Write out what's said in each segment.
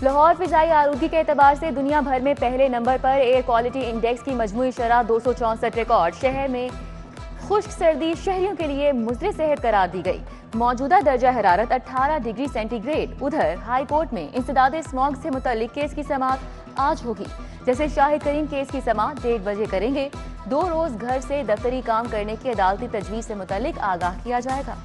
لاہور فضائی آلودگی کے اعتبار سے دنیا بھر میں پہلے number per air quality index کی مجموعی شرح 264 ریکارڈ. شہر میں خشک سردی شہریوں کے لیے مضر صحت قرار دی گئی. موجودہ درجہ حرارت 18 ڈگری سینٹی گریڈ. ادھر ہائی کورٹ میں انسداد اسموگ سے متعلق کیس کی سماعت آج ہوگی. جیسے شاہد کریم کیس کی سماعت 1:30 بجے کریں گے. 2 روز گھر سے دفتری کام کرنے کی عدالتی تجویز سے متعلق آگاہ کیا جائے گا.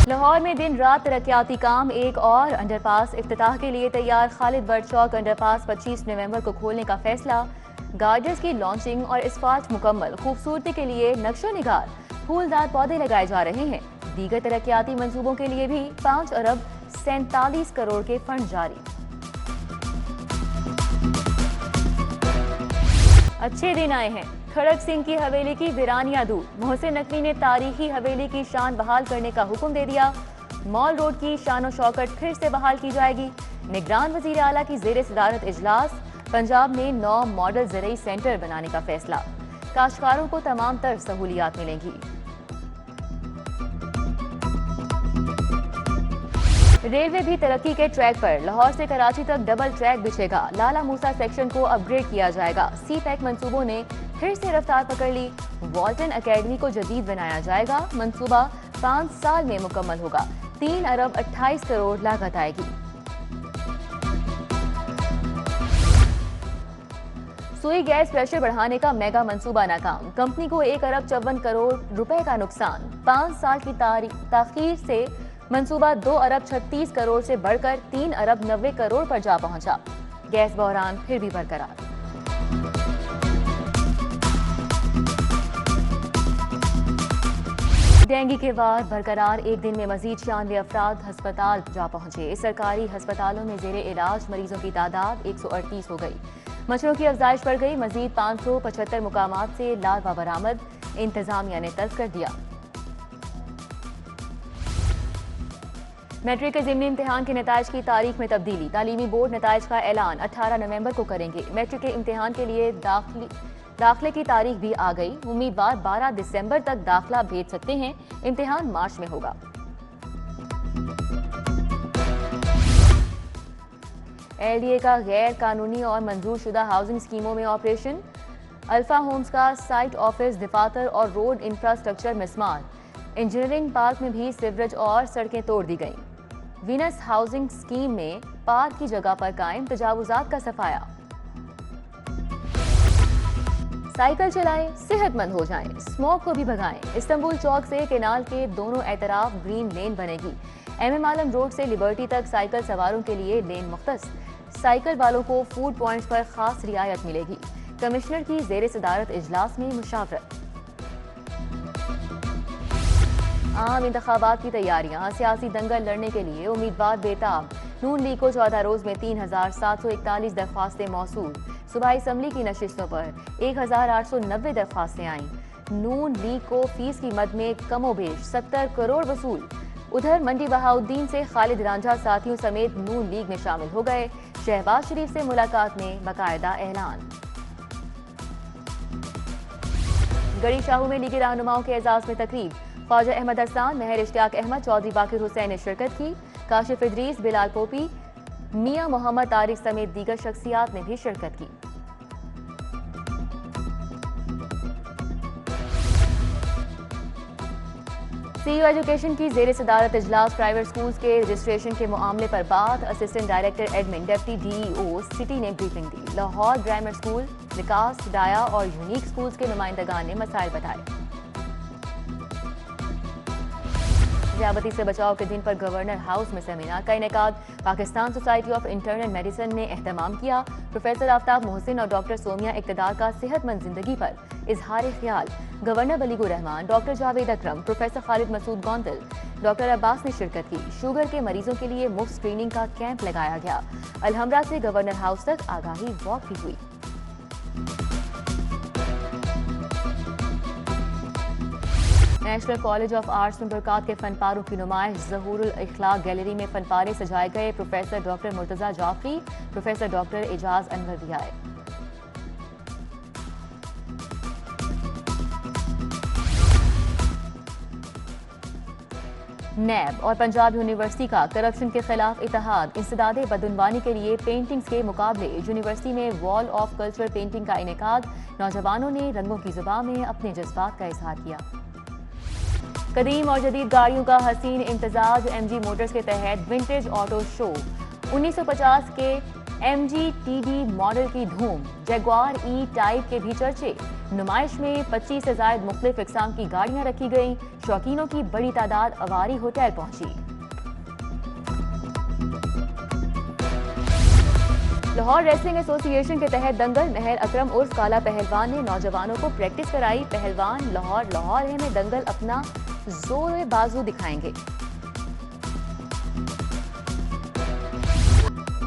لاہور میں دن رات ترقیاتی کام. ایک اور انڈر پاس افتتاح کے لیے تیار. خالد بٹ چوک انڈر پاس 25 نومبر کو کھولنے کا فیصلہ. گارڈرز کی لانچنگ اور اسفالٹ مکمل. خوبصورتی کے لیے نقش و نگار پھولدار پودے لگائے جا رہے ہیں. دیگر ترقیاتی منصوبوں کے لیے بھی 5 ارب 47 کروڑ کے فنڈ جاری. اچھے دن آئے ہیں. کھڑک سنگھ کی حویلی کی ویرانیاں دور. محسن نقوی نے تاریخی حویلی کی شان بحال کرنے کا حکم دے دیا. مال روڈ کی شان و شوکت پھر سے بحال کی جائے گی. نگران وزیر اعلیٰ کی زیر صدارت اجلاس. پنجاب میں 9 ماڈل زرعی سینٹر بنانے کا فیصلہ. کاشتکاروں کو تمام تر سہولیات ملیں گی. ریلوے بھی ترقی کے ٹریک پر. لاہور سے کراچی تک ڈبل ٹریک بچھے گا. لالا موسیٰ سیکشن کو اپ گریڈ کیا جائے گا. سی پیک منصوبوں نے پھر سے رفتار پکڑ لی. والٹن اکیڈمی کو جدید بنایا جائے گا. منصوبہ 5 سال میں مکمل ہوگا. 3 ارب 28 کروڑ لاگت آئے گی. سوئی گیس پریشر بڑھانے کا میگا منصوبہ ناکام. کمپنی کو 1 ارب 54 کروڑ روپے کا نقصان. 5 سال کی تاخیر سے منصوبہ 2 ارب 36 کروڑ سے بڑھ کر 3 ارب 90 کروڑ پر جا پہنچا. گیس بحران پھر بھی برقرار. ڈینگی کے وار برقرار. ایک دن میں مزید 96 افراد ہسپتال جا پہنچے. سرکاری ہسپتالوں میں زیر علاج مریضوں کی تعداد 138 ہو گئی. مچھروں کی افزائش بڑھ گئی. مزید 575 مقامات سے لاروا برآمد. انتظامیہ نے طلب کر دیا. میٹرک کے ضمنی امتحان کے نتائج کی تاریخ میں تبدیلی. تعلیمی بورڈ نتائج کا اعلان 18 نومبر کو کریں گے. میٹرک کے امتحان کے لیے داخلے کی تاریخ بھی آ گئی. امیدوار 12 دسمبر تک داخلہ بھیج سکتے ہیں. امتحان مارچ میں ہوگا. ایل ڈی اے کا غیر قانونی اور منظور شدہ ہاؤسنگ اسکیموں میں آپریشن. الفا ہومز کا سائٹ آفس دفاتر اور روڈ انفراسٹرکچر مسمار. انجینئرنگ پارک میں بھی سیوریج اور سڑکیں توڑ دی گئیں. وینس ہاؤسنگ اسکیم میں پارک کی جگہ پر قائم تجاوزات کا صفایا. سائیکل چلائیں صحت مند ہو جائیں. اسموگ کو بھی بھگائیں. استنبول چوک سے کینال کے دونوں اطراف گرین لین بنے گی. ایم ایم عالم روڈ سے لبرٹی تک سائیکل سواروں کے لیے لین مختص. سائیکل والوں کو فوڈ پوائنٹس پر خاص رعایت ملے گی. کمشنر کی زیر صدارت اجلاس میں مشاورت. عام انتخابات کی تیاریاں. سیاسی دنگل لڑنے کے لیے امیدوار بےتاب. نون لیگ کو 14 روز میں 3741 درخواستیں موصول. صوبائی اسمبلی کی نشستوں پر 1890 درخواستیں آئیں. نون لیگ کو فیس کی مد میں کم و بیش 70 کروڑ وصول. ادھر منڈی بہاؤدین سے خالد رانجھا ساتھیوں سمیت نون لیگ میں شامل ہو گئے. شہباز شریف سے ملاقات میں باقاعدہ اعلان. گڑی شاہو میں لیگی رہنماؤں کے اعزاز میں تقریب. خواجہ احمد ارسان، مہر اشتیاق احمد، چودھری باقر حسین نے شرکت کی. کاشف ادریس، بلال پوپی، میاں محمد طارق سمیت دیگر شخصیات نے بھی شرکت کی. سی یو ایجوکیشن کی زیر صدارت اجلاس. پرائیویٹ سکولز کے رجسٹریشن کے معاملے پر بات. Assistant director admin deputy D E O city نے بریفنگ دی. لاہور گرامر اسکول، وکاس، ڈایا اور یونیک اسکولز کے نمائندگان نے مسائل بتائے. ذیابطیس سے بچاؤ کے دن پر گورنر ہاؤس میں سیمینار کا انعقاد. Pakistan society of internal medicine نے اہتمام کیا. پروفیسر آفتاب محسن اور ڈاکٹر سومیہ اقتدار کا صحت مند زندگی پر اظہار خیال. گورنر بلیغ الرحمان، ڈاکٹر جاوید اکرم، پروفیسر خالد مسعود گوندل، ڈاکٹر عباس نے شرکت کی. شوگر کے مریضوں کے لیے مفت اسکریننگ کا کیمپ لگایا گیا. الحمرا سے گورنر ہاؤس تک آگاہی واک بھی ہوئی. نیشنل کالج آف آرٹس میں برکات کے فن پاروں کی نمائش ظہور الاخلاق گیلری میں فن پارے سجائے گئے. Professor doctor Murtaza Jafri, professor doctor Ejaz Anwar بھی آئے. نیب اور پنجاب یونیورسٹی کا کرپشن کے خلاف اتحاد. انسداد بدعنوانی کے لیے پینٹنگز کے مقابلے. یونیورسٹی میں وال آف کلچرل پینٹنگ کا انعقاد. نوجوانوں نے رنگوں کی زبان میں اپنے جذبات کا اظہار کیا. قدیم اور جدید گاڑیوں کا حسین امتزاج. ایم جی موٹرز کے تحت ونٹیج آٹو شو. 1950 کے M G T D model کی دھوم. جیگوار ای ٹائپ کے بھی چرچے. نمائش میں 25 سے زائد مختلف اقسام کی گاڑیاں رکھی گئیں. شوقینوں کی بڑی تعداد اواری ہوٹل پہنچی. لاہور ریسلنگ ایسوسی ایشن کے تحت دنگل. مہر اکرم عرف کالا پہلوان نے نوجوانوں کو پریکٹس کرائی. پہلوان لاہور ہے میں دنگل اپنا زور بازو دکھائیں گے.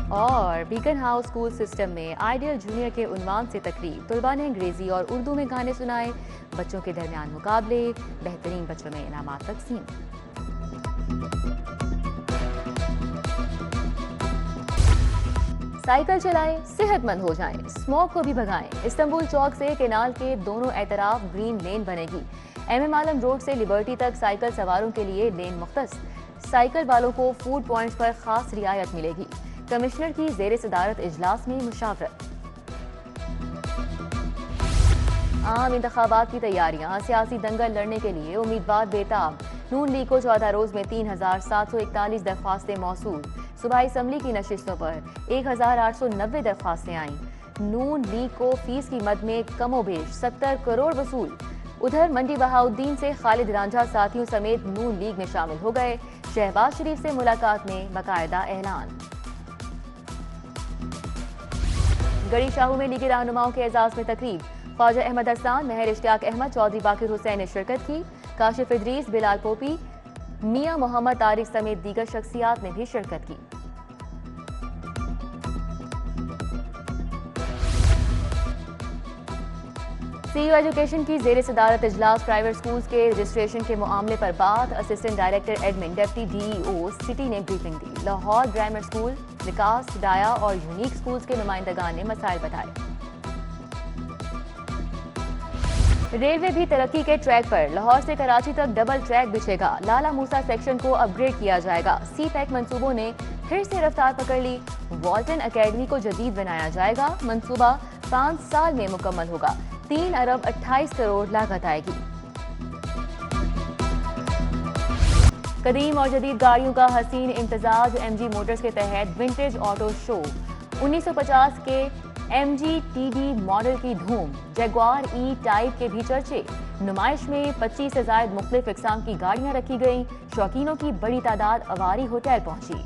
اور بیکن ہاؤس اسکول سسٹم میں آئیڈیل جونیئر کے عنوان سے تقریب. طلباء نے انگریزی اور اردو میں گانے سنائے. بچوں کے درمیان مقابلے. بہترین بچوں میں انعامات تقسیم. سائیکل چلائیں، صحت مند ہو جائیں، اسموک کو بھی بھگائیں. استنبول چوک سے کینال کے دونوں اطراف گرین لین بنے گی. ایم ایم عالم روڈ سے لبرٹی تک سائیکل سواروں کے لیے لین مختص. سائیکل والوں کو فوڈ پوائنٹس پر خاص رعایت ملے گی. کمشنر کی زیر صدارت اجلاس میں مشاورت. عام انتخابات کی تیاریاں. سیاسی دنگل لڑنے کے لیے امیدوار بےتاب. نون لیگ کو 14 روز میں 3741 درخواستیں موصول. صوبائی اسمبلی کی نشستوں پر 1890 درخواستیں آئیں. نون لیگ کو فیس کی مد میں کم و بیش 70 کروڑ وصول. ادھر منڈی بہاؤدین سے خالد رانجھا ساتھیوں سمیت نون لیگ میں شامل ہو گئے. شہباز شریف سے ملاقات میں باقاعدہ اعلان. گڑی شاہو میں لیگی رہنماؤں کے اعزاز میں تقریب. خواجہ احمد حسان، مہر اشتیاق احمد، چودھری باقر حسین نے شرکت کی. کاشف ادریس، بلال پوپی، میاں محمد طارق سمیت دیگر شخصیات نے بھی شرکت کی. سی یو ایجوکیشن کی زیر صدارت اجلاس. پرائیویٹ سکولز کے رجسٹریشن کے معاملے پر بات. Assistant director admin deputy D E O city نے بریفنگ دی. لاہور گرامر سکول، وکاس، ڈایا اور یونیک سکولز کے نمائندگان نے مسائل بتائے. ریلوے بھی ترقی کے ٹریک پر. لاہور سے کراچی تک ڈبل ٹریک بچھے گا. لالا موسیٰ سیکشن کو اپ گریڈ کیا جائے گا. سی پیک منصوبوں نے پھر سے رفتار پکڑ لی. والٹن اکیڈمی کو جدید بنایا جائے گا. منصوبہ 5 سال میں مکمل ہوگا. 3 ارب 28 کروڑ لاگت آئے گی. قدیم اور جدید گاڑیوں کا حسین امتزاج. ایم جی موٹرز کے تحت ونٹیج آٹو شو. 1950 کے M G T D model کی دھوم. جیگوار ای ٹائپ کے بھی چرچے. نمائش میں 25 سے زائد مختلف اقسام کی گاڑیاں رکھی گئیں. شوقینوں کی بڑی تعداد اواری ہوٹل پہنچی.